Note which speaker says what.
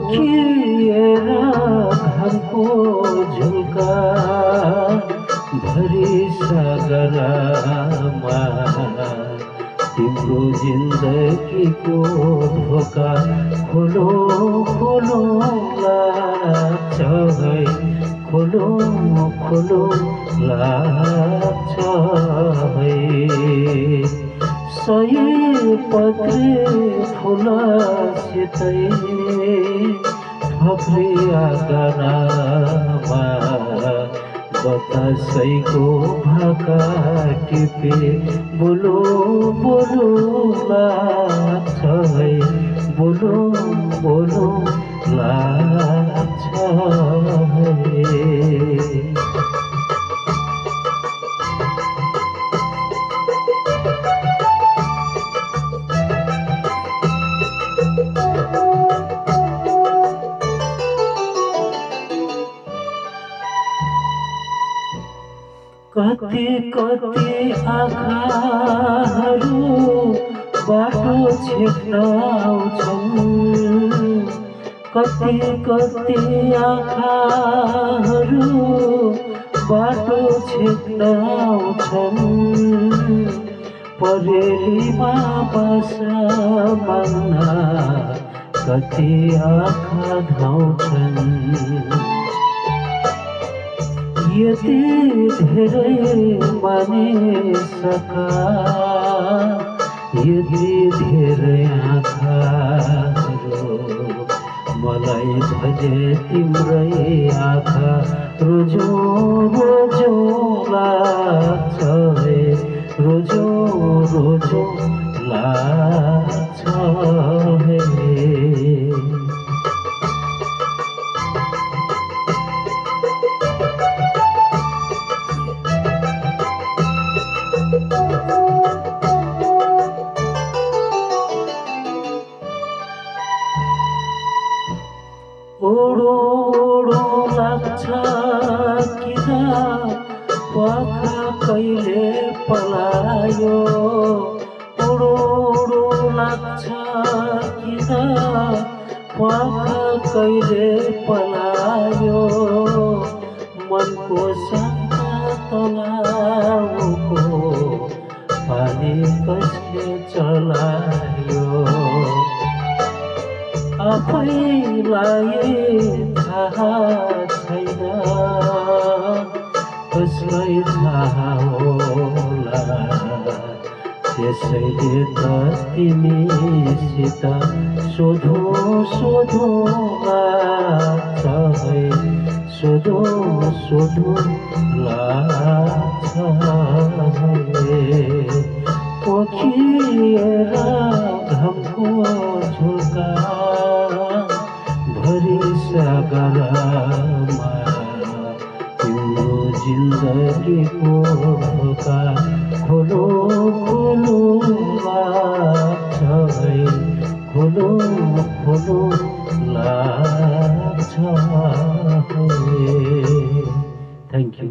Speaker 1: पोखिएर घरको झुल्का भरि सागरमा तिम्रो जिन्दगीको ढोका खोलो खोलो लाग्छ है, खोलो खोलो लाग्छ है। सयपत्री फुलसितै थप्री आँगनमा बतासैको भाका टिपे बोलो बोलो लाग्छ है, बोलो बोलो लाग्छ है। कति कति आँखाहरू बाटो छेक्न आउँछन्, कति कति आँखाहरू बाटो छेक्न आउँछन्। परेलीमा बास माग्न कति आँखा धाउँछन्। यति धेरै मानिसका यति धेरै आँखाहरू मलाई भजे तिम्रै आँखा रोजो रोजो लाग्छ है, रोजो रोजो लाग्छ है। ओडो ओडो लाग्छ किन पाखा कहिले पलायो, ओडो ओडो लाग्छ किन पाखा कहिले पलायो। मनको शङ्का तलाउको पानी कसले चलायो। आफैलाई थाहा छैन, कसलाई थाहा होला। त्यसैले त तिमीसित सोधो सोधो लाग्छ है, सोधो सोधो लाग्छ है। पोखिएर घमको झुल्का भरि सागरमा तिम्रो जिन्दगीको ढोका खोलो खोलो लाग्छ है, खोलो खोलो लाग्छ है। Thank you.